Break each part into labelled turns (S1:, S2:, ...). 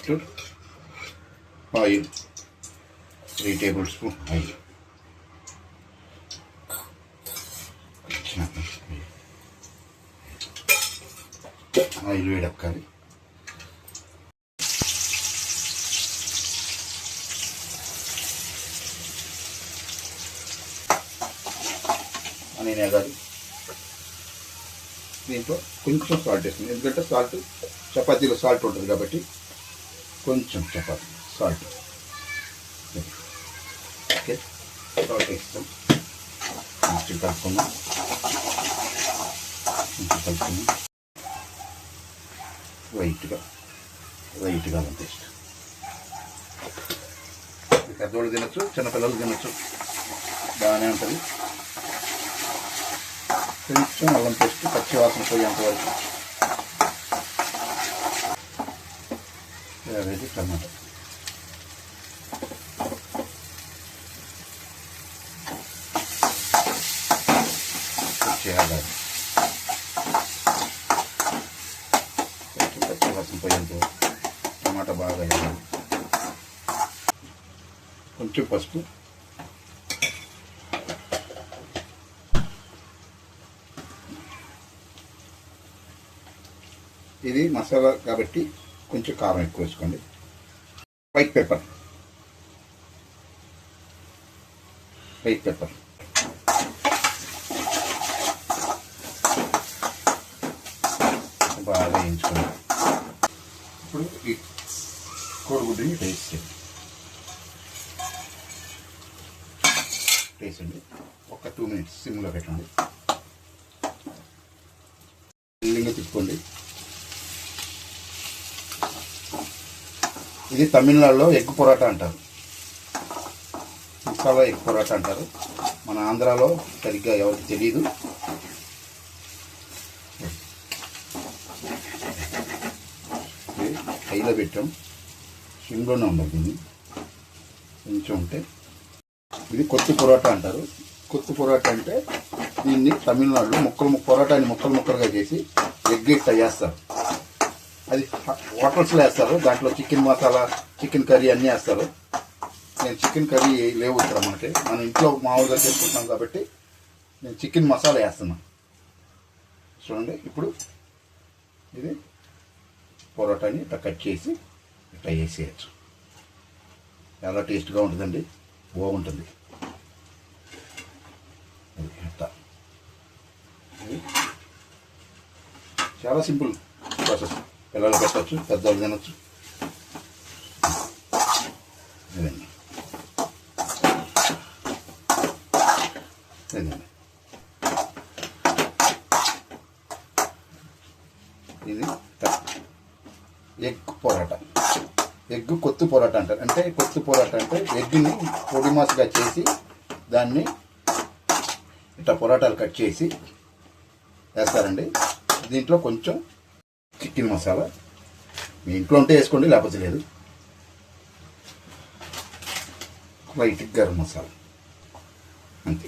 S1: First oil 3 tablespoon oil, oil వేడెక్కాలి. అని ఎగాలి. దీంట్లో కొంచెం సాల్ట్ వేస్తుంది, ఎందుకంటే సాల్ట్ చపాతీలో సాల్ట్ ఉంటుంది కాబట్టి కొంచెం చపాతీ సాల్ట్. ఓకే, సాల్ట్ వేస్తాం. కొంచెం కలుపుకుందాం, వైట్గా టేస్ట్. పెద్దవాళ్ళు తినచ్చు, చిన్నపిల్లలు తినచ్చు, బాగానే ఉంటుంది. కొంచెం అల్లం పేస్ట్ పచ్చి వాసన పోయేంత వరకు. అది టమాటా, చేయాలి. కొంచెం పచ్చి వాసన పోయేంత వరకు టమాటా బాగా వేయాలి. కొంచెం పసుపు, ఇది మసాలా కాబట్టి కొంచెం కారం ఎక్కువ వేసుకోండి. వైట్ పెప్పర్ బాగా వేయించుకోండి. ఇప్పుడు ఈ కోడిగుడ్డుని వేసండి. ఒక 2 మినిట్స్ సిమ్లో పెట్టండి. మెల్లిగా తిప్పుకోండి. ఇది తమిళనాడులో ఎగ్ పొరాటా అంటారు, మసాలా ఎగ్ పొరాటా అంటారు. మన ఆంధ్రాలో సరిగ్గా ఎవరికి తెలియదు. హైలో పెట్టాం, సిమ్లోనే ఉండాలి. దీన్ని కొంచెం ఉంటే ఇది కొత్తి పొరాటా అంటారు. కొత్తి పొరాటా అంటే దీన్ని తమిళనాడులో పొరాటాని ముక్కలుగా చేసి ఎగ్ ఇట్లా చేస్తారు. అది హోటల్స్లో వేస్తారు. దాంట్లో చికెన్ మసాలా, చికెన్ కర్రీ అన్నీ వేస్తారు. నేను చికెన్ కర్రీ లేవు ఇక్కడ మనకి, మన ఇంట్లో మామూలుగా చేసుకుంటున్నాం కాబట్టి నేను చికెన్ మసాలా వేస్తున్నాను. చూడండి, ఇప్పుడు ఇది పొరాటాని ఇట్లా కట్ చేసి ఇట్లా వేసేయచ్చు. చాలా టేస్ట్గా ఉంటుందండి, బాగుంటుంది. ఇట్లా చాలా సింపుల్ ప్రాసెస్. పిల్లలు పెట్టచ్చు, పెద్దవాళ్ళు తినచ్చు. ఇదండి ఇది ఎగ్ పొరాటా, ఎగ్ కొత్తు పొరాటా అంటారు. అంటే కొత్తు పొరాటా అంటే ఎగ్ని పొడి మాసుగా చేసి దాన్ని ఇట్లా పొరాటాలు కట్ చేసి వేస్తారండి. దీంట్లో కొంచెం చికెన్ మసాలా మీ ఇంట్లో ఉంటే వేసుకోండి, లేకపోతే లేదు. లైట్ గరం మసాలా, అంతే.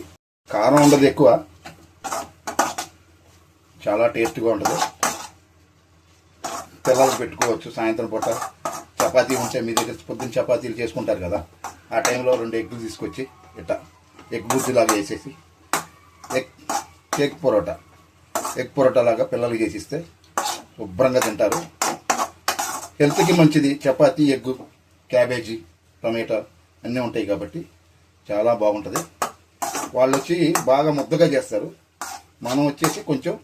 S1: కారం ఉండదు ఎక్కువ, చాలా టేస్ట్గా ఉంటుంది. పిల్లలకు పెట్టుకోవచ్చు. సాయంత్రం పూట చపాతీ ఉంటే మీ దగ్గర పొద్దున్న చపాతీలు చేసుకుంటారు కదా, ఆ టైంలో 2 ఎగ్గులు తీసుకొచ్చి ఇట్లా ఎగ్ బుజ్జిలాగా వేసేసి ఎగ్ పొరోటా లాగా పిల్లలకి చేసిస్తే శుభ్రంగా తింటారు. హెల్త్కి మంచిది. చపాతీ, ఎగ్గు, క్యాబేజీ, టమాటా అన్నీ ఉంటాయి కాబట్టి చాలా బాగుంటుంది. వాళ్ళు వచ్చి బాగా ముద్దగా చేస్తారు, మనం వచ్చేసి కొంచెం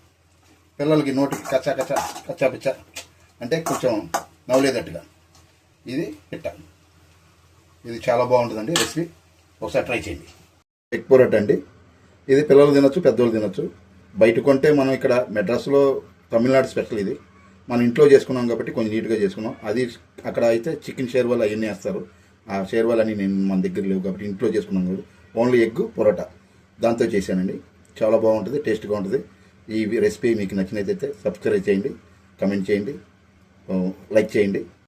S1: పిల్లలకి నోటికి కచ్చా అంటే కొంచెం నవ్వులేదట్టుగా. ఇది ఇది చాలా బాగుంటుందండి రెసిపీ, ఒకసారి ట్రై చేయండి. ఎగ్ పొరాటా అండి. ఇది పిల్లలు తినొచ్చు, పెద్దోళ్ళు తినొచ్చు. బయట కొంటే మనం ఇక్కడ మెడ్రాస్లో తమిళనాడు స్పెషల్. ఇది మనం ఇంట్లో చేసుకున్నాం కాబట్టి కొంచెం నీట్గా చేసుకున్నాం. అది అక్కడ అయితే చికెన్ షేర్వాలు అవన్నీ వేస్తారు. ఆ షేర్వాలు అని మన దగ్గర లేవు కాబట్టి ఇంట్లో చేసుకున్నాం కాబట్టి ఓన్లీ ఎగ్ పొరాటా దాంతో చేశానండి. చాలా బాగుంటుంది, టేస్ట్గా ఉంటుంది. ఈ రెసిపీ మీకు నచ్చినట్లయితే సబ్స్క్రైబ్ చేయండి, కమెంట్ చేయండి, లైక్ చేయండి.